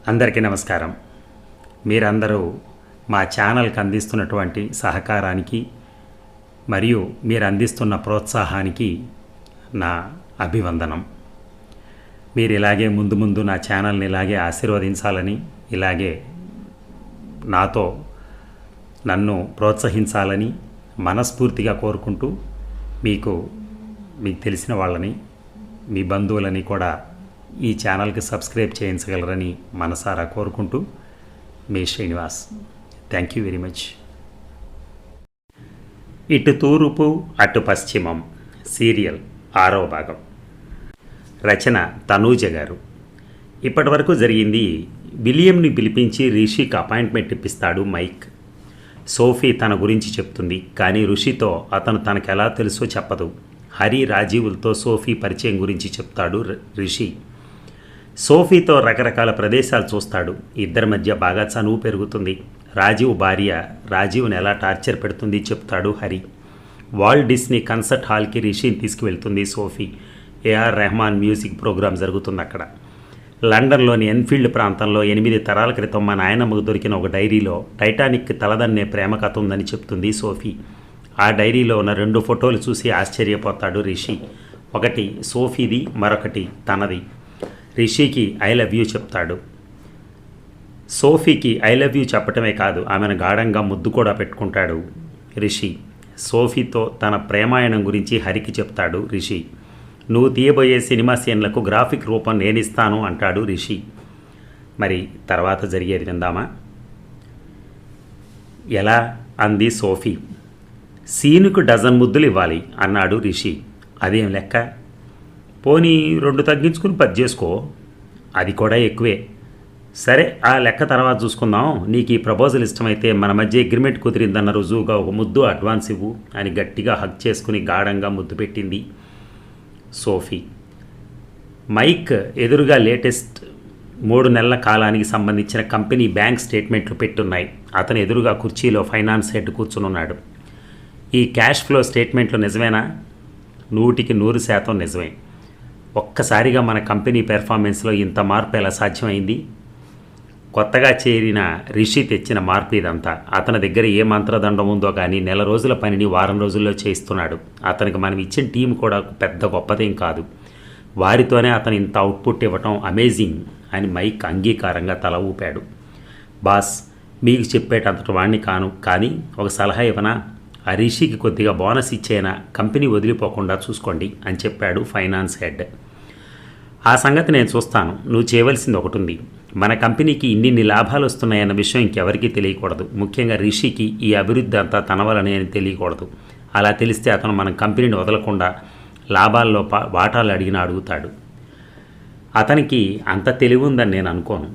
అందరికీ నమస్కారం. మీరందరూ మా ఛానల్కి అందిస్తున్నటువంటి సహకారానికి మరియు మీరు అందిస్తున్న ప్రోత్సాహానికి నా అభివందనం. మీరు ఇలాగే ముందు నా ఛానల్ని ఇలాగే ఆశీర్వదించాలని, ఇలాగే నాతో నన్ను ప్రోత్సహించాలని మనస్ఫూర్తిగా కోరుకుంటూ మీకు తెలిసిన వాళ్ళని, మీ బంధువులని కూడా ఈ ఛానల్కి సబ్స్క్రైబ్ చేయించగలరని మనసారా కోరుకుంటూ మీ Srinivas. Thank you very much. ఇటు తూర్పు అటు పశ్చిమం సీరియల్ 6వ భాగం. రచన తనూజ గారు. ఇప్పటి వరకు జరిగింది, విలియంని పిలిపించి రిషికి అపాయింట్మెంట్ ఇప్పిస్తాడు మైక్. సోఫీ తన గురించి చెప్తుంది, కానీ ఋషితో అతను తనకు ఎలా తెలుసో చెప్పదు. హరి, రాజీవులతో సోఫీ పరిచయం గురించి చెప్తాడు రిషి. సోఫీతో రకరకాల ప్రదేశాలు చూస్తాడు. ఇద్దరి మధ్య బాగా చనువు పెరుగుతుంది. రాజీవ్ భార్య రాజీవ్ని ఎలా టార్చర్ పెడుతుంది చెప్తాడు హరి. వాల్ట్ డిస్నీ కన్సర్ట్ హాల్కి రిషిని తీసుకువెళ్తుంది Sophie. A R Rahman music programme జరుగుతుంది అక్కడ. లండన్లోని ఎన్ఫీల్డ్ ప్రాంతంలో 8 తరాల క్రితం మా నాయనమ్మకు దొరికిన ఒక డైరీలో టైటానిక్ తలదన్నే ప్రేమ కథ ఉందని చెప్తుంది సోఫీ. ఆ డైరీలో ఉన్న 2 ఫోటోలు చూసి ఆశ్చర్యపోతాడు రిషి. ఒకటి సోఫీది, మరొకటి తనది. రిషికి ఐ లవ్ యూ చెప్తాడు. సోఫీకి ఐ లవ్ యూ చెప్పటమే కాదు, ఆమెను గాఢంగా ముద్దు కూడా పెట్టుకుంటాడు రిషి. సోఫీతో తన ప్రేమాయణం గురించి హరికి చెప్తాడు రిషి. నువ్వు తీయబోయే సినిమా సీన్లకు గ్రాఫిక్ రూపం నేనిస్తాను అంటాడు రిషి. మరి తర్వాత జరిగేది విందామా? ఎలా అంది సోఫీ. సీనుకు 1 ముద్దులు ఇవ్వాలి అన్నాడు రిషి. అదేం లెక్క? పోనీ 2 తగ్గించుకుని 10 చేసుకో, అది కూడా ఎక్కువే. సరే, ఆ లెక్క తర్వాత చూసుకుందాం. నీకు ఈ ప్రపోజల్ ఇష్టమైతే మన మధ్య అగ్రిమెంట్ కుదిరిందన్న రుజువుగా ఒక ముద్దు అడ్వాన్స్ ఇవ్వు అని గట్టిగా హక్ చేసుకుని గాఢంగా ముద్దు పెట్టింది సోఫీ. మైక్ ఎదురుగా లేటెస్ట్ 3 నెలల కాలానికి సంబంధించిన కంపెనీ బ్యాంక్ స్టేట్మెంట్లు పెట్టున్నాయి. అతను ఎదురుగా కుర్చీలో ఫైనాన్స్ హెడ్ కూర్చునున్నాడు. ఈ క్యాష్ ఫ్లో స్టేట్మెంట్లు నిజమేనా? 100% నిజమే. ఒక్కసారిగా మన కంపెనీ పెర్ఫార్మెన్స్లో ఇంత మార్పు ఎలా సాధ్యమైంది? కొత్తగా చేరిన రిషి తెచ్చిన మార్పు ఇదంతా. అతని దగ్గర ఏ మంత్రదండం ఉందో కానీ నెల రోజుల పనిని వారం రోజుల్లో చేయిస్తున్నాడు. అతనికి మనం ఇచ్చిన టీం కూడా పెద్ద గొప్పదేం కాదు. వారితోనే అతను ఇంత అవుట్పుట్ ఇవ్వటం అమేజింగ్ అని మైక్ అంగీకారంగా తల ఊపాడు. బాస్, మీకు చెప్పేటంతటి వాడిని కాను, కానీ ఒక సలహా ఇవ్వనా? ఆ రిషికి కొద్దిగా బోనస్ ఇచ్చేనా, కంపెనీ వదిలిపోకుండా చూసుకోండి అని చెప్పాడు ఫైనాన్స్ హెడ్. ఆ సంగతి నేను చూస్తాను. నువ్వు చేయవలసింది ఒకటి ఉంది. మన కంపెనీకి ఇన్ని లాభాలు వస్తున్నాయన్న విషయం ఇంకెవరికీ తెలియకూడదు. ముఖ్యంగా రిషికి ఈ అభివృద్ధి అంతా తన వలనే అని తెలియకూడదు. అలా తెలిస్తే అతను మన కంపెనీని వదలకుండా లాభాల్లో వాటాలు అడిగినా అడుగుతాడు. అతనికి అంత తెలివి ఉందని నేను అనుకోను.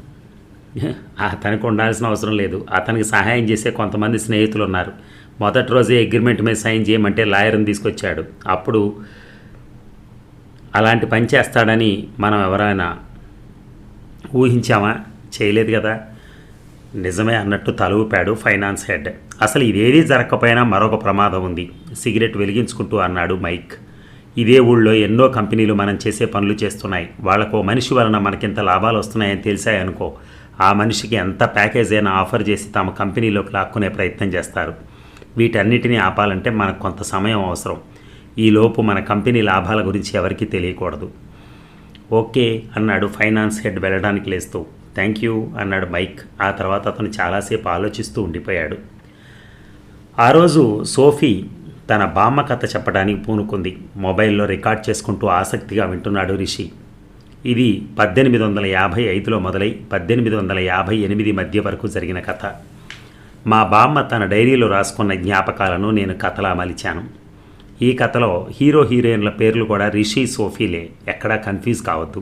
అతనికి ఉండాల్సిన అవసరం లేదు. అతనికి సహాయం చేసే కొంతమంది స్నేహితులు ఉన్నారు. మొదటి రోజే అగ్రిమెంట్ మీద సైన్ చేయమంటే లాయర్ని తీసుకొచ్చాడు. అప్పుడు అలాంటి పని చేస్తాడని మనం ఎవరైనా ఊహించామా? చేయలేదు కదా. నిజమే అన్నట్టు తల ఊపాడు ఫైనాన్స్ హెడ్. అసలు ఇదేదీ జరగకపోయినా మరొక ప్రమాదం ఉంది. సిగరెట్ వెలిగించుకుంటూ అన్నాడు మైక్. ఇదే ఊళ్ళో ఎన్నో కంపెనీలు మనం చేసే పనులు చేస్తున్నాయి. వాళ్ళకు మనిషి వలన మనకింత లాభాలు వస్తున్నాయని తెలిసాయనుకో, ఆ మనిషికి ఎంత ప్యాకేజ్ అయినా ఆఫర్ చేసి తమ కంపెనీలోకి లాక్కునే ప్రయత్నం చేస్తారు. వీటన్నిటినీ ఆపాలంటే మనకు కొంత సమయం అవసరం. ఈలోపు మన కంపెనీ లాభాల గురించి ఎవరికీ తెలియకూడదు. ఓకే అన్నాడు ఫైనాన్స్ హెడ్ వెళ్ళడానికి లేస్తూ. థ్యాంక్ యూ అన్నాడు మైక్. ఆ తర్వాత అతను చాలాసేపు ఆలోచిస్తూ ఉండిపోయాడు. ఆ రోజు సోఫీ తన బామ్మ కథ చెప్పడానికి పూనుకుంది. మొబైల్లో రికార్డ్ చేసుకుంటూ ఆసక్తిగా వింటున్నాడు రిషి. ఇది 1855లో మొదలై 1858 మధ్య వరకు జరిగిన కథ. మా బామ్మ తన డైరీలో రాసుకున్న జ్ఞాపకాలను నేను కథలా మలిచాను. ఈ కథలో హీరో హీరోయిన్ల పేర్లు కూడా రిషి, సోఫీలే. ఎక్కడా కన్ఫ్యూజ్ కావద్దు.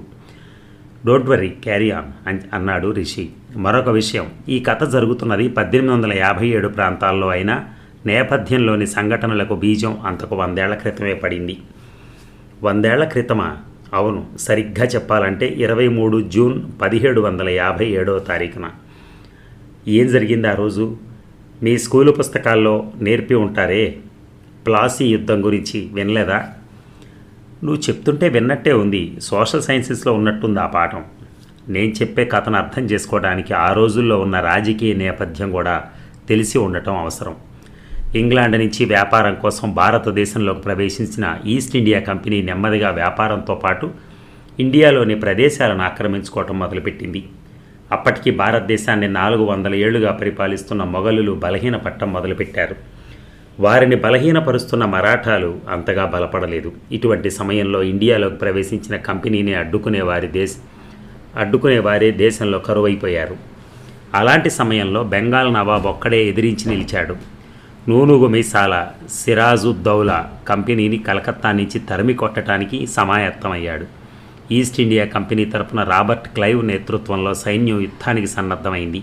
డోంట్ వరీ, క్యారీ ఆన్ అన్నాడు రిషి. మరొక విషయం, ఈ కథ జరుగుతున్నది 1857 ప్రాంతాల్లో అయినా నేపథ్యంలోని సంఘటనలకు బీజం అంతకు 100 ఏళ్ల క్రితమే పడింది. 100 ఏళ్ల క్రితమా? అవును, సరిగ్గా చెప్పాలంటే 23 జూన్ 1757వ తారీఖున. ఏం జరిగింది ఆ రోజు? మీ స్కూలు పుస్తకాల్లో నేర్పి ఉంటారే. ప్లాసీ యుద్ధం గురించి వినలేదా? నువ్వు చెప్తుంటే విన్నట్టే ఉంది. సోషల్ సైన్సెస్లో ఉన్నట్టుంది ఆ పాఠం. నేను చెప్పే కథను అర్థం చేసుకోవడానికి ఆ రోజుల్లో ఉన్న రాజకీయ నేపథ్యం కూడా తెలిసి ఉండటం అవసరం. ఇంగ్లాండ్ నుంచి వ్యాపారం కోసం భారతదేశంలోకి ప్రవేశించిన ఈస్ట్ ఇండియా కంపెనీ నెమ్మదిగా వ్యాపారంతో పాటు ఇండియాలోని ప్రదేశాలను ఆక్రమించుకోవటం మొదలుపెట్టింది. అప్పటికి భారతదేశాన్ని 400 ఏళ్లుగా పరిపాలిస్తున్న మొఘలులు బలహీనపట్టం మొదలుపెట్టారు. వారిని బలహీనపరుస్తున్న మరాఠాలు అంతగా బలపడలేదు. ఇటువంటి సమయంలో ఇండియాలోకి ప్రవేశించిన కంపెనీని అడ్డుకునేవారే దేశంలో కరువైపోయారు. అలాంటి సమయంలో బెంగాల్ నవాబ్ ఒక్కడే ఎదిరించి నిలిచాడు. నూనుగు మీసాల సిరాజుద్దౌలా కంపెనీని కలకత్తా నుంచి తరిమి కొట్టడానికి సమాయత్తమయ్యాడు. ఈస్ట్ ఇండియా కంపెనీ తరపున రాబర్ట్ క్లైవ్ నేతృత్వంలో సైన్యం యుద్ధానికి సన్నద్ధమైంది.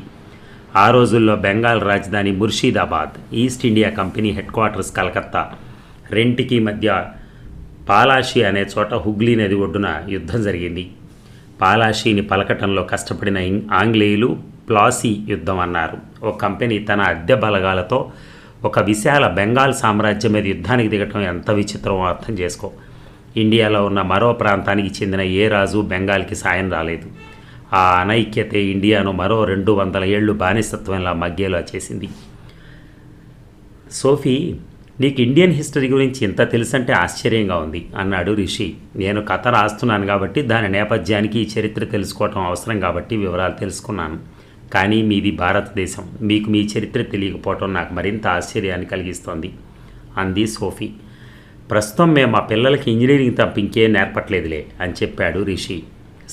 ఆ రోజుల్లో బెంగాల్ రాజధాని Murshidabad, East India Company headquarters Calcutta. రెంటికి మధ్య పాలాషి అనే చోట హుగ్లీ నది ఒడ్డున యుద్ధం జరిగింది. పాలాషీని పలకటంలో కష్టపడిన ఆంగ్లేయులు ప్లాసీ యుద్ధం అన్నారు. ఓ కంపెనీ తన అద్దె బలగాలతో ఒక విశాల బెంగాల్ సామ్రాజ్యం మీద యుద్ధానికి దిగటం ఎంత విచిత్రమో అర్థం చేసుకో. ఇండియాలో ఉన్న మరో ప్రాంతానికి చెందిన ఏ రాజు బెంగాల్కి సాయం రాలేదు. ఆ అనైక్యతే ఇండియాను మరో 200 ఏళ్ళు బానిసత్వంలా మగ్గేలా చేసింది. సోఫీ, నీకు ఇండియన్ హిస్టరీ గురించి ఇంత తెలుసంటే ఆశ్చర్యంగా ఉంది అన్నాడు రిషి. నేను కథ రాస్తున్నాను కాబట్టి దాని నేపథ్యానికి ఈ చరిత్ర తెలుసుకోవటం అవసరం కాబట్టి వివరాలు తెలుసుకున్నాను. కానీ మీది భారతదేశం, మీకు మీ చరిత్ర తెలియకపోవటం నాకు మరింత ఆశ్చర్యాన్ని కలిగిస్తోంది అంది సోఫీ. ప్రస్తుతం మేము మా పిల్లలకి ఇంజనీరింగ్ తప్ప ఇంకేం నేర్పట్లేదులే అని చెప్పాడు రిషి.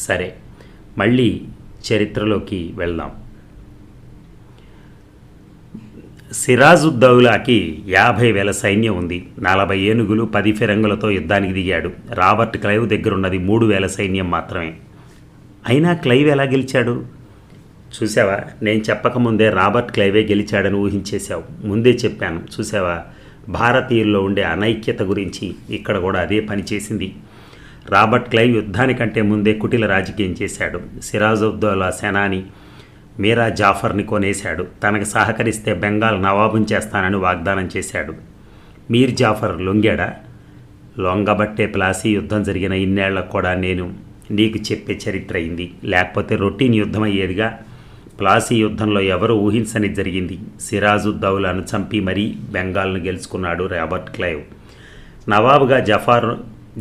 సరే, మళ్ళీ చరిత్రలోకి వెళ్దాం. సిరాజుద్దౌలాకి 50,000 సైన్యం ఉంది. 40 ఏనుగులు, 10 ఫిరంగులతో యుద్ధానికి దిగాడు. రాబర్ట్ క్లైవ్ దగ్గరున్నది 3,000 సైన్యం మాత్రమే. అయినా క్లైవ్ ఎలా గెలిచాడు? చూసావా, నేను చెప్పకముందే రాబర్ట్ క్లైవే గెలిచాడని ఊహించేశావు. ముందే చెప్పాను చూసావా. భారతీయుల్లో ఉండే అనైక్యత గురించి ఇక్కడ కూడా అదే పనిచేసింది. రాబర్ట్ క్లైవ్ యుద్ధానికంటే ముందే కుటిల రాజకీయం చేశాడు. సిరాజుద్దౌలా సేనాని మీరా జాఫర్ని కొనేశాడు. తనకు సహకరిస్తే బెంగాల్ నవాబుని చేస్తానని వాగ్దానం చేశాడు. మీర్ జాఫర్ లొంగాడా? లొంగబట్టే ప్లాసీ యుద్ధం జరిగిన ఇన్నేళ్లకు కూడా నేను నీకు చెప్పే చరిత్ర అయింది. లేకపోతే రొటీన్ యుద్ధం అయ్యేదిగా. ప్లాసీ యుద్ధంలో ఎవరు ఊహించని జరిగింది. సిరాజుద్దౌలాను చంపి మరీ బెంగాల్ను గెలుచుకున్నాడు రాబర్ట్ క్లైవ్. నవాబుగా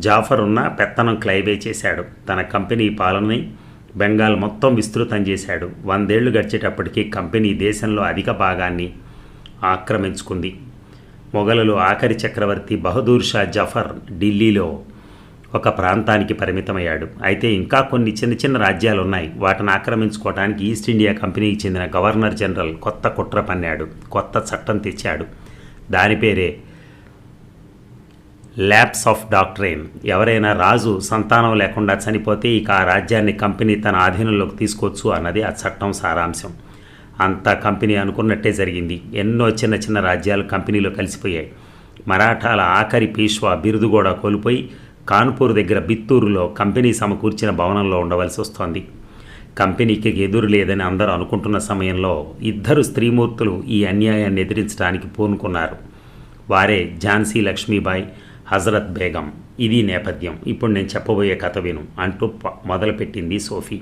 జాఫర్ ఉన్న పెత్తనం క్లైవే చేశాడు. తన కంపెనీ పాలనని బెంగాల్ మొత్తం విస్తృతం చేశాడు. 100 ఏళ్లు గడిచేటప్పటికీ కంపెనీ దేశంలో అధిక భాగాన్ని ఆక్రమించుకుంది. మొఘలులు ఆఖరి చక్రవర్తి బహదూర్ షా జఫర్ ఢిల్లీలో ఒక ప్రాంతానికి పరిమితమయ్యాడు. అయితే ఇంకా కొన్ని చిన్న చిన్న రాజ్యాలు ఉన్నాయి. వాటిని ఆక్రమించుకోవడానికి ఈస్ట్ ఇండియా కంపెనీకి చెందిన గవర్నర్ జనరల్ కొత్త కుట్ర పన్నాడు. కొత్త చట్టం తెచ్చాడు. దాని పేరే ల్యాప్స్ ఆఫ్ డాక్ట్రైన్. ఎవరైనా రాజు సంతానం లేకుండా చనిపోతే ఇక ఆ రాజ్యాన్ని కంపెనీ తన ఆధీనంలోకి తీసుకోవచ్చు అన్నది ఆ చట్టం సారాంశం. అంతా కంపెనీ అనుకున్నట్టే జరిగింది. ఎన్నో చిన్న చిన్న రాజ్యాలు కంపెనీలో కలిసిపోయాయి. మరాఠాల ఆఖరి పీష్వా బిరుదు కూడా కోల్పోయి కాన్పూర్ దగ్గర బిత్తూరులో కంపెనీ సమకూర్చిన భవనంలో ఉండవలసి వస్తోంది. కంపెనీకి ఎదురు లేదని అందరూ అనుకుంటున్న సమయంలో 2 స్త్రీమూర్తులు ఈ అన్యాయాన్ని ఎదిరించడానికి పూనుకున్నారు. వారే ఝాన్సీ లక్ష్మీబాయి, హజరత్ బేగం. ఇది నేపథ్యం. ఇప్పుడు నేను చెప్పబోయే కథ విను అంటూ మొదలుపెట్టింది సోఫీ.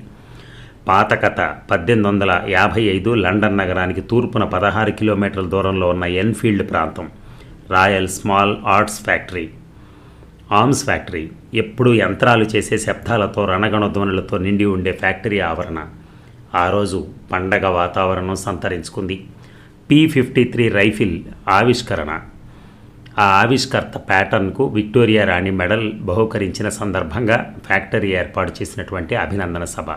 పాత కథ. 1855 లండన్ నగరానికి తూర్పున 16 కిలోమీటర్ల దూరంలో ఉన్న ఎన్ఫీల్డ్ ప్రాంతం. Royal small arms factory. ఎప్పుడూ యంత్రాలు చేసే శబ్దాలతో రణగణధ్వనులతో నిండి ఉండే ఫ్యాక్టరీ ఆవరణ. ఆ రోజు పండగ వాతావరణం సంతరించుకుంది. P-53 రైఫిల్ ఆవిష్కరణ. ఆ ఆవిష్కర్త ప్యాటర్న్కు విక్టోరియా రాణి మెడల్ బహుకరించిన సందర్భంగా ఫ్యాక్టరీ ఏర్పాటు చేసినటువంటి అభినందన సభ.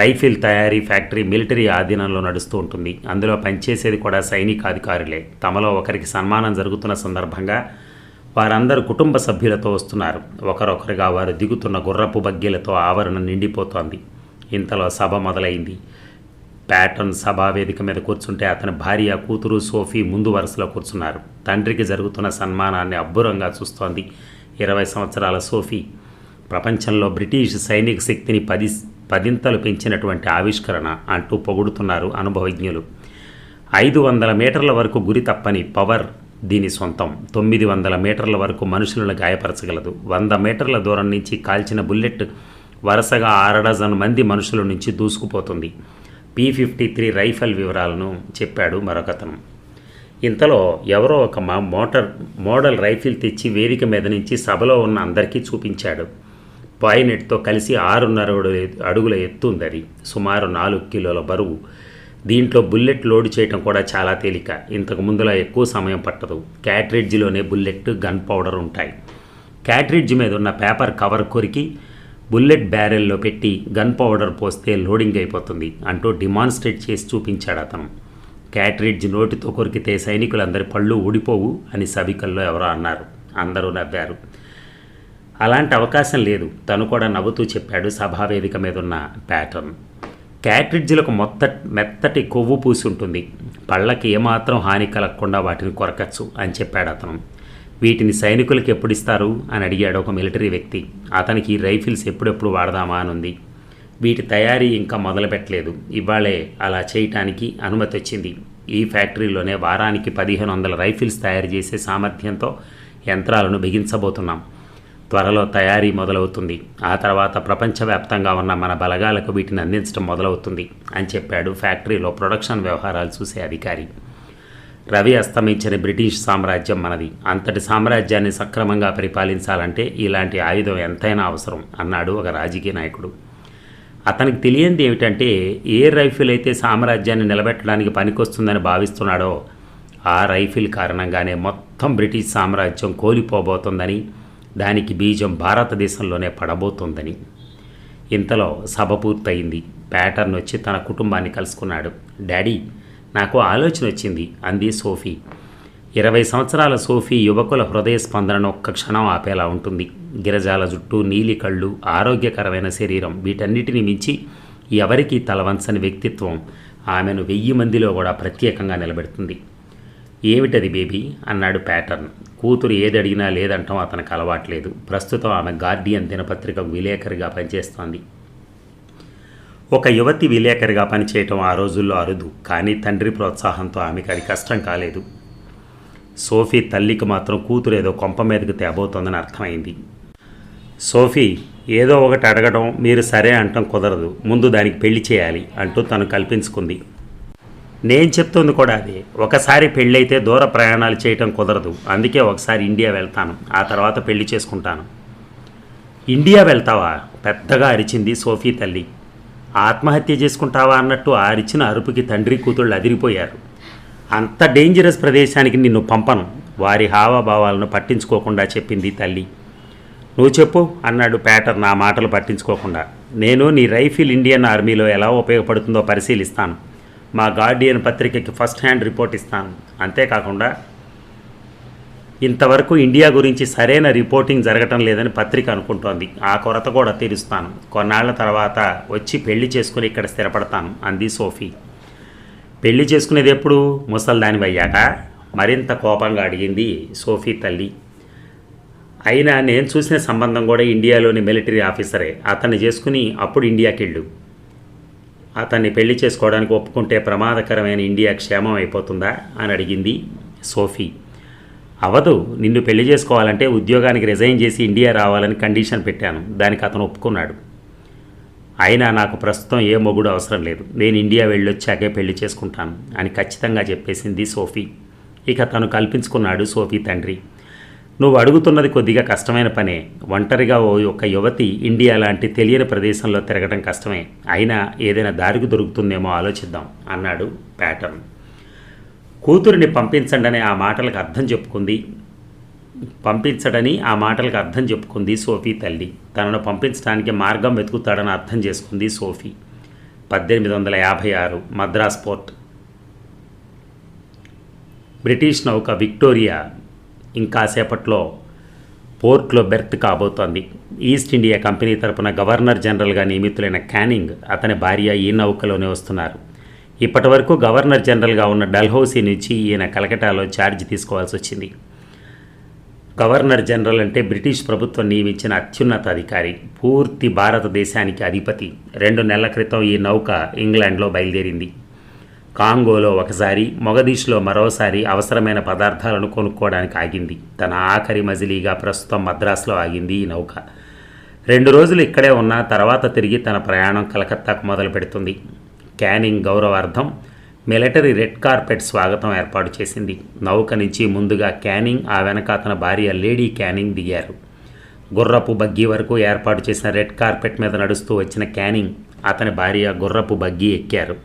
రైఫిల్ తయారీ ఫ్యాక్టరీ మిలిటరీ ఆధీనంలో నడుస్తూ ఉంటుంది. అందులో పనిచేసేది కూడా సైనికాధికారులే. తమలో ఒకరికి సన్మానం జరుగుతున్న సందర్భంగా వారందరూ కుటుంబ సభ్యులతో వస్తున్నారు. ఒకరొకరుగా వారు దిగుతున్న గుర్రపు బగ్గీలతో ఆవరణ నిండిపోతోంది. ఇంతలో సభ మొదలైంది. ప్యాటర్న్ సభా వేదిక మీద కూర్చుంటే అతని భార్య, కూతురు సోఫీ ముందు వరుసలో కూర్చున్నారు. తండ్రికి జరుగుతున్న సన్మానాన్ని అబ్బురంగా చూస్తోంది 20 సంవత్సరాల సోఫీ. ప్రపంచంలో బ్రిటిష్ సైనిక శక్తిని 10 పెంచినటువంటి ఆవిష్కరణ అంటూ పొగుడుతున్నారు అనుభవజ్ఞులు. 500 మీటర్ల వరకు గురి తప్పని పవర్ దీని సొంతం. 900 మీటర్ల వరకు మనుషులను గాయపరచగలదు. 100 మీటర్ల దూరం నుంచి కాల్చిన బుల్లెట్ వరుసగా 6 డజన్ మంది మనుషుల నుంచి దూసుకుపోతుంది. P-53 రైఫిల్ వివరాలను చెప్పాడు మరొకతను. ఇంతలో ఎవరో ఒక మోడల్ రైఫిల్ తెచ్చి వేదిక మీద నుంచి సభలో ఉన్న అందరికీ చూపించాడు. పాయినెట్తో కలిసి 6.5 అడుగుల ఎత్తు ఉంది. అది సుమారు 4 కిలోల బరువు. దీంట్లో బుల్లెట్ లోడ్ చేయటం కూడా చాలా తేలిక. ఇంతకు ముందులా ఎక్కువ సమయం పట్టదు. క్యాట్రిడ్జ్లోనే బుల్లెట్, గన్ పౌడర్ ఉంటాయి. క్యాట్రిడ్జ్ మీద ఉన్న పేపర్ కవర్ కొరికి బుల్లెట్ బ్యారెల్లో పెట్టి గన్ పౌడర్ పోస్తే లోడింగ్ అయిపోతుంది అంటూ డిమాన్స్ట్రేట్ చేసి చూపించాడు అతను. క్యాట్రిడ్జ్ నోటితో కొరికితే సైనికులందరి పళ్ళు ఊడిపోవు అని సభికల్లో ఎవరో అన్నారు. అందరూ నవ్వారు. అలాంటి అవకాశం లేదు, తను కూడా నవ్వుతూ చెప్పాడు సభావేదిక మీద ఉన్న ప్యాటర్న్. క్యాట్రిడ్జ్లకు మెత్తటి కొవ్వు పూసి ఉంటుంది. పళ్ళకి ఏమాత్రం హాని కలగకుండా వాటిని కొరకచ్చు అని చెప్పాడు అతను. వీటిని సైనికులకు ఎప్పుడు ఇస్తారు అని అడిగాడు ఒక మిలిటరీ వ్యక్తి. అతనికి ఈ రైఫిల్స్ ఎప్పుడెప్పుడు వాడదామా అని ఉంది. వీటి తయారీ ఇంకా మొదలుపెట్టలేదు. ఇవాళే అలా చేయటానికి అనుమతి వచ్చింది. ఈ ఫ్యాక్టరీలోనే వారానికి 1500 రైఫిల్స్ తయారు చేసే సామర్థ్యంతో యంత్రాలను బిగించబోతున్నాం. త్వరలో తయారీ మొదలవుతుంది. ఆ తర్వాత ప్రపంచవ్యాప్తంగా ఉన్న మన బలగాలకు వీటిని అందించడం మొదలవుతుంది అని చెప్పాడు ఫ్యాక్టరీలో ప్రొడక్షన్ వ్యవహారాలు చూసే అధికారి. రవి అస్తమించిన బ్రిటిష్ సామ్రాజ్యం మనది. అంతటి సామ్రాజ్యాన్ని సక్రమంగా పరిపాలించాలంటే ఇలాంటి ఆయుధం ఎంతైనా అవసరం అన్నాడు ఒక రాజకీయ నాయకుడు. అతనికి తెలియంది ఏమిటంటే ఏ రైఫిల్ అయితే సామ్రాజ్యాన్ని నిలబెట్టడానికి పనికొస్తుందని భావిస్తున్నాడో ఆ రైఫిల్ కారణంగానే మొత్తం బ్రిటిష్ సామ్రాజ్యం కోల్పోబోతోందని, దానికి బీజం భారతదేశంలోనే పడబోతోందని. ఇంతలో సభ పూర్తయింది. ప్యాటర్న్ వచ్చి తన కుటుంబాన్ని కలుసుకున్నాడు. డాడీ, నాకు ఆలోచన వచ్చింది అంది సోఫీ. 20 సంవత్సరాల సోఫీ యువకుల హృదయ స్పందనను ఒక్క క్షణం ఆపేలా ఉంటుంది. గిరజాల జుట్టు, నీలి కళ్ళు, ఆరోగ్యకరమైన శరీరం, వీటన్నిటిని మించి ఎవరికీ తలవంచని వ్యక్తిత్వం ఆమెను 1000 మందిలో కూడా ప్రత్యేకంగా నిలబెడుతుంది. ఏమిటది బేబీ అన్నాడు ప్యాటర్న్. కూతురు ఏది అడిగినా లేదంటాం అతనికి అలవాట్లేదు. ప్రస్తుతం ఆమె గార్డియన్ దినపత్రికకు విలేకరిగా పనిచేస్తోంది. ఒక యువతి విలేకరిగా పనిచేయటం ఆ రోజుల్లో అరుదు. కానీ తండ్రి ప్రోత్సాహంతో ఆమెకు అది కష్టం కాలేదు. సోఫీ తల్లికి మాత్రం కూతురు ఏదో కొంప మీదకు తేబోతోందని అర్థమైంది. సోఫీ, ఏదో ఒకటి అడగడం, మీరు సరే అంటాం కుదరదు, ముందు దానికి పెళ్లి చేయాలి అంటూ తను కల్పించుకుంది. నేను చెప్తుంది కూడా అదే. ఒకసారి పెళ్ళైతే దూర ప్రయాణాలు చేయటం కుదరదు. అందుకే ఒకసారి ఇండియా వెళ్తాను, ఆ తర్వాత పెళ్లి చేసుకుంటాను. ఇండియా వెళ్తావా? పెద్దగా అరిచింది సోఫీ తల్లి. ఆత్మహత్య చేసుకుంటావా అన్నట్టు ఆ అరిచిన అరుపుకి తండ్రి కూతుళ్ళు అదిరిపోయారు. అంత డేంజరస్ ప్రదేశానికి నిన్ను పంపను, వారి హావభావాలను పట్టించుకోకుండా చెప్పింది తల్లి. నువ్వు చెప్పు అన్నాడు ప్యాటర్న్ ఆ మాటలు పట్టించుకోకుండా. నేను నీ రైఫిల్ ఇండియన్ ఆర్మీలో ఎలా ఉపయోగపడుతుందో పరిశీలిస్తాను. మా గార్డియన్ పత్రికకి ఫస్ట్ హ్యాండ్ రిపోర్ట్ ఇస్తాను. అంతేకాకుండా ఇంతవరకు ఇండియా గురించి సరైన రిపోర్టింగ్ జరగటం లేదని పత్రిక అనుకుంటోంది. ఆ కొరత కూడా తీరుస్తాను. కొన్నాళ్ల తర్వాత వచ్చి పెళ్లి చేసుకుని ఇక్కడ స్థిరపడతాను అంది సోఫీ. పెళ్లి చేసుకునేది ఎప్పుడు? ముసల్దానివి అయ్యాక? మరింత కోపంగా అడిగింది సోఫీ తల్లి. అయినా నేను చూసిన సంబంధం కూడా ఇండియాలోని మిలిటరీ ఆఫీసరే. అతన్ని చేసుకుని అప్పుడు ఇండియాకి వెళ్ళు. అతన్ని పెళ్లి చేసుకోవడానికి ఒప్పుకుంటే ప్రమాదకరమైన ఇండియా క్షేమం అయిపోతుందా అని అడిగింది సోఫీ. అవదు, నిన్ను పెళ్లి చేసుకోవాలంటే ఉద్యోగానికి రిజైన్ చేసి ఇండియా రావాలని కండిషన్ పెట్టాను. దానికి అతను ఒప్పుకున్నాడు. అయినా నాకు ప్రస్తుతం ఏ మొగుడు అవసరం లేదు. నేను ఇండియా వెళ్ళొచ్చాకే పెళ్లి చేసుకుంటాను అని ఖచ్చితంగా చెప్పేసింది సోఫీ. ఇక తను కల్పించుకున్నాడు సోఫీ తండ్రి. నువ్వు అడుగుతున్నది కొద్దిగా కష్టమైన పనే. ఒంటరిగా ఒక యువతి ఇండియా లాంటి తెలియని ప్రదేశంలో తిరగడం కష్టమే. అయినా ఏదైనా దారికి దొరుకుతుందేమో ఆలోచిద్దాం అన్నాడు ప్యాటర్న్. కూతురిని పంపించడని ఆ మాటలకు అర్థం చెప్పుకుంది సోఫీ తల్లి. తనను పంపించడానికి మార్గం వెతుకుతాడని అర్థం చేసుకుంది సోఫీ. 1856 మద్రాస్ పోర్ట్. బ్రిటిష్ నౌక విక్టోరియా ఇంకాసేపట్లో పోర్ట్లో బెర్త్ కాబోతోంది. ఈస్ట్ ఇండియా కంపెనీ తరపున గవర్నర్ జనరల్గా నియమితులైన క్యానింగ్, అతని భార్య ఈ నౌకలోనే వస్తున్నారు. ఇప్పటి వరకు గవర్నర్ జనరల్గా ఉన్న డల్హౌసీ నుంచి ఈయన కలకటాలో ఛార్జ్ తీసుకోవాల్సి వచ్చింది. గవర్నర్ జనరల్ అంటే బ్రిటిష్ ప్రభుత్వం నియమించిన అత్యున్నత అధికారి, పూర్తి భారతదేశానికి అధిపతి. 2 నెలల క్రితం ఈ నౌక ఇంగ్లాండ్లో బయలుదేరింది. కాంగోలో ఒకసారి, మొగదీష్లో మరోసారి అవసరమైన పదార్థాలను కొనుక్కోవడానికి ఆగింది. తన ఆఖరి మజిలీగా ప్రస్తుతం మద్రాసులో ఆగింది ఈ నౌక. 2 రోజులు ఇక్కడే ఉన్న తర్వాత తిరిగి తన ప్రయాణం కలకత్తాకు మొదలు పెడుతుంది. క్యానింగ్ గౌరవార్థం మిలిటరీ రెడ్ కార్పెట్ స్వాగతం ఏర్పాటు చేసింది. నౌక నుంచి ముందుగా క్యానింగ్, ఆ వెనక అతని భార్య లేడీ క్యానింగ్ దిగారు. గుర్రపు బగ్గీ వరకు ఏర్పాటు చేసిన రెడ్ కార్పెట్ మీద నడుస్తూ వచ్చిన క్యానింగ్, అతని భార్య గుర్రపు బగ్గీ ఎక్కారు.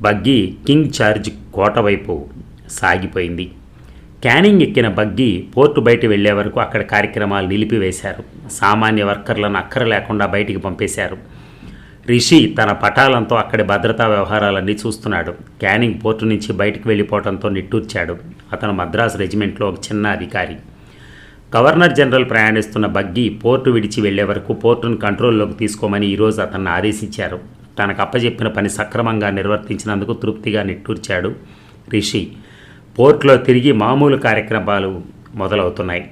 బగ్గీ కింగ్ జార్జ్ కోట వైపు సాగిపోయింది. క్యానింగ్ ఎక్కిన బగ్గీ పోర్టు బయట వెళ్లే వరకు అక్కడ కార్యక్రమాలు నిలిపివేశారు. సామాన్య వర్కర్లను అక్కర లేకుండా బయటికి పంపేశారు. రిషి తన పటాలంతో అక్కడి భద్రతా వ్యవహారాలన్నీ చూస్తున్నాడు. క్యానింగ్ పోర్టు నుంచి బయటికి వెళ్ళిపోవడంతో నిట్టూర్చాడు. అతను మద్రాసు రెజిమెంట్లో ఒక చిన్న అధికారి. గవర్నర్ జనరల్ ప్రయాణిస్తున్న బగ్గీ పోర్టు విడిచి వెళ్లే వరకు పోర్టును కంట్రోల్లోకి తీసుకోమని ఈరోజు అతన్ని ఆదేశించారు. తనకు అప్పచెప్పిన పని సక్రమంగా నిర్వర్తించినందుకు తృప్తిగా నిట్టూర్చాడు రిషి. పోర్టులో తిరిగి మామూలు కార్యక్రమాలు మొదలవుతున్నాయి.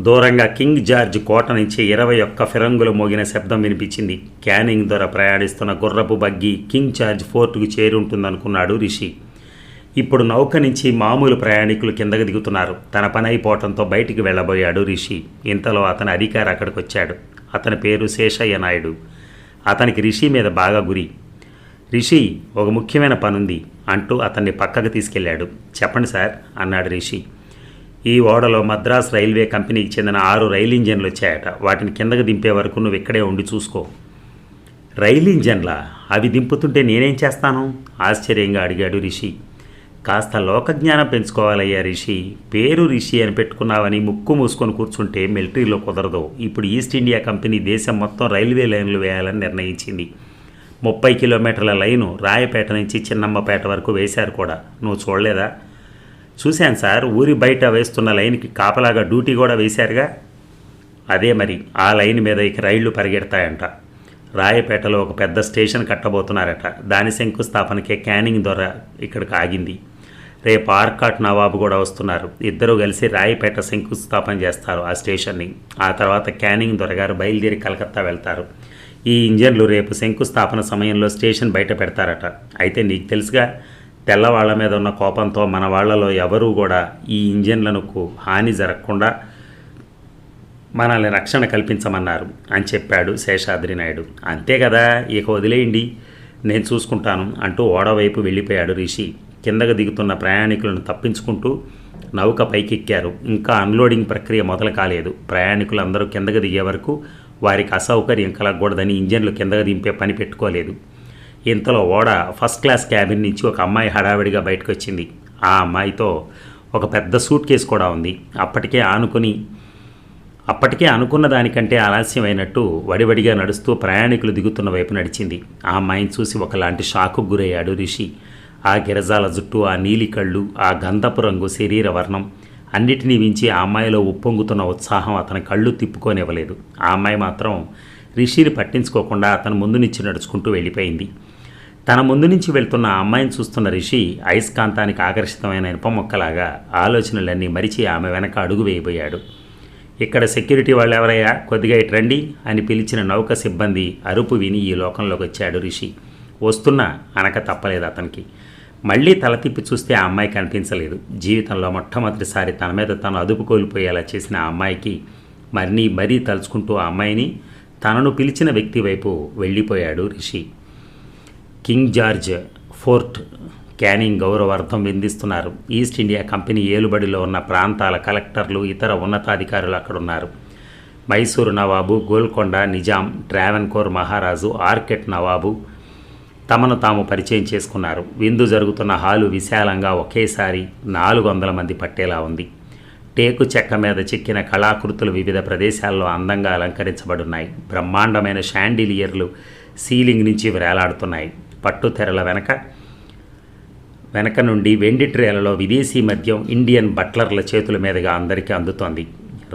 దూరంగా కింగ్ జార్జ్ కోట నుంచి 21 ఫిరంగులు మోగిన శబ్దం వినిపించింది. క్యానింగ్ ద్వారా ప్రయాణిస్తున్న గుర్రపు బగ్గీ కింగ్ జార్జ్ ఫోర్టుకు చేరుంటుందనుకున్నాడు రిషి. ఇప్పుడు నౌక నుంచి మామూలు ప్రయాణికులు కిందకు దిగుతున్నారు. తన పని అయిపోవడంతో బయటికి వెళ్ళబోయాడు రిషి. ఇంతలో అతని అధికారి అక్కడికి వచ్చాడు. అతని పేరు శేషయ్య నాయుడు. అతనికి రిషి మీద బాగా గురి. రిషి, ఒక ముఖ్యమైన పనుంది అంటూ అతన్ని పక్కకు తీసుకెళ్లాడు. చెప్పండి సార్ అన్నాడు రిషి. ఈ ఓడలో మద్రాస్ రైల్వే కంపెనీకి చెందిన 6 రైలు ఇంజన్లు వచ్చాయట. వాటిని కిందకు దింపే వరకు నువ్వు ఇక్కడే ఉండి చూసుకో. రైలు ఇంజన్లా? అవి దింపుతుంటే నేనేం చేస్తాను? ఆశ్చర్యంగా అడిగాడు రిషి. కాస్త లోకజ్ఞానం పెంచుకోవాలయ్యా రిషి. పేరు రిషి అని పెట్టుకున్నావని ముక్కు మూసుకొని కూర్చుంటే మిలిటరీలో కుదరదు. ఇప్పుడు ఈస్ట్ ఇండియా కంపెనీ దేశం మొత్తం రైల్వే లైన్లు వేయాలని నిర్ణయించింది. 30 కిలోమీటర్ల లైను రాయపేట నుంచి చిన్నమ్మపేట వరకు వేశారు కూడా. నువ్వు చూడలేదా? చూశాను సార్. ఊరి బయట వేస్తున్న లైన్కి కాపలాగా డ్యూటీ కూడా వేశారుగా. అదే మరి, ఆ లైన్ మీద ఇక రైళ్లు పరిగెడతాయంట. రాయపేటలో ఒక పెద్ద స్టేషన్ కట్టబోతున్నారట. దాని శంకుస్థాపనకే క్యానింగ్ ద్వారా ఇక్కడికి ఆగింది. రేపు ఆర్కాట్ నవాబు కూడా వస్తున్నారు. ఇద్దరూ కలిసి రాయపేట శంకుస్థాపన చేస్తారు ఆ స్టేషన్ని. ఆ తర్వాత క్యానింగ్ దొరగారు బయలుదేరి కలకత్తా వెళ్తారు. ఈ ఇంజన్లు రేపు శంకుస్థాపన సమయంలో స్టేషన్ బయట పెడతారట. అయితే నీకు తెలుసుగా, తెల్లవాళ్ల మీద ఉన్న కోపంతో మన వాళ్లలో ఎవరూ కూడా ఈ ఇంజన్లకు హాని జరగకుండా మనల్ని రక్షణ కల్పించమన్నారు అని చెప్పాడు శేషాద్రి నాయుడు. అంతే కదా, ఇక వదిలేయండి, నేను చూసుకుంటాను అంటూ ఓడవైపు వెళ్ళిపోయాడు రిషి. కిందకు దిగుతున్న ప్రయాణికులను తప్పించుకుంటూ నౌక పైకెక్కారు. ఇంకా అన్లోడింగ్ ప్రక్రియ మొదలు కాలేదు. ప్రయాణికులందరూ కిందకు దిగే వరకు వారికి అసౌకర్యం కలగకూడదని ఇంజన్లు కిందకు దింపే పని పెట్టుకోలేదు. ఇంతలో ఓడ ఫస్ట్ క్లాస్ క్యాబిన్ నుంచి ఒక అమ్మాయి హడావిడిగా బయటకు వచ్చింది. ఆ అమ్మాయితో ఒక పెద్ద సూట్ కేసు కూడా ఉంది. అప్పటికే అనుకున్న దానికంటే ఆలస్యమైనట్టు వడివడిగా నడుస్తూ ప్రయాణికులు దిగుతున్న వైపు నడిచింది. ఆ అమ్మాయిని చూసి ఒకలాంటి షాకు గురయ్యాడు రిషి. ఆ గిరజాల జుట్టు, ఆ నీలి కళ్ళు, ఆ గంధపు రంగు శరీర వర్ణం అన్నిటినీ మించి ఆ అమ్మాయిలో ఉప్పొంగుతున్న ఉత్సాహం అతని కళ్ళు తిప్పుకోనివ్వలేదు. ఆ అమ్మాయి మాత్రం రిషిని పట్టించుకోకుండా అతను ముందు నుంచి నడుచుకుంటూ వెళ్ళిపోయింది. తన ముందు నుంచి వెళ్తున్న ఆ అమ్మాయిని చూస్తున్న రిషి అయస్కాంతానికి ఆకర్షితమైన ఇనుప మొక్కలాగా ఆలోచనలన్నీ మరిచి ఆమె వెనక అడుగు వేయబోయాడు. ఇక్కడ సెక్యూరిటీ వాళ్ళు ఎవరయ్యా, కొద్దిగా ఇటు రండి అని పిలిచిన నౌక సిబ్బంది అరుపు విని ఈ లోకంలోకి వచ్చాడు రిషి. వస్తున్నా అనక తప్పలేదు అతనికి. మళ్ళీ తల తిప్పి చూస్తే ఆ అమ్మాయి కనిపించలేదు. జీవితంలో మొట్టమొదటిసారి తన మీద తను అదుపు కోల్పోయేలా చేసిన ఆ అమ్మాయికి మరీ తలుచుకుంటూ ఆ అమ్మాయిని తనను పిలిచిన వ్యక్తి వైపు వెళ్ళిపోయాడు Rishi. King George fort canning గౌరవార్థం విందిస్తున్నారు. ఈస్ట్ ఇండియా కంపెనీ ఏలుబడిలో ఉన్న ప్రాంతాల కలెక్టర్లు, ఇతర ఉన్నతాధికారులు అక్కడున్నారు. మైసూరు నవాబు, గోల్కొండ నిజాం, ట్రావెన్కోర్ మహారాజు, ఆర్కెట్ నవాబు తమను తాము పరిచయం చేసుకున్నారు. విందు జరుగుతున్న హాలు విశాలంగా ఒకేసారి 400 మంది పట్టేలా ఉంది. టేకు చెక్క మీద చెక్కిన కళాకృతులు వివిధ ప్రదేశాల్లో అందంగా అలంకరించబడున్నాయి. బ్రహ్మాండమైన షాండిలియర్లు సీలింగ్ నుంచి వేలాడుతున్నాయి. పట్టు తెరల వెనక నుండి వెండి ట్రేలలో విదేశీ మద్యం ఇండియన్ బట్లర్ల చేతుల మీదుగా అందరికీ అందుతోంది.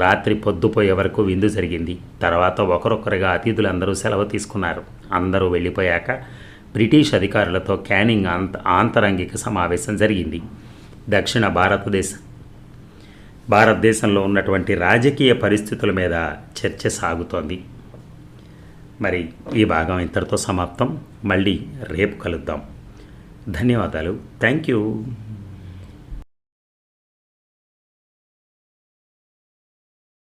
రాత్రి పొద్దుపోయే వరకు విందు జరిగింది. తర్వాత ఒకరొకరుగా అతిథులందరూ సెలవు తీసుకున్నారు. అందరూ వెళ్ళిపోయాక బ్రిటిష్ అధికారులతో క్యానింగ్ ఆంతరంగిక సమావేశం జరిగింది. దక్షిణ భారతదేశంలో ఉన్నటువంటి రాజకీయ పరిస్థితుల మీద చర్చ సాగుతోంది. మరి ఈ భాగం ఇంతటితో సమాప్తం. మళ్ళీ రేపు కలుద్దాం. ధన్యవాదాలు. Thank you.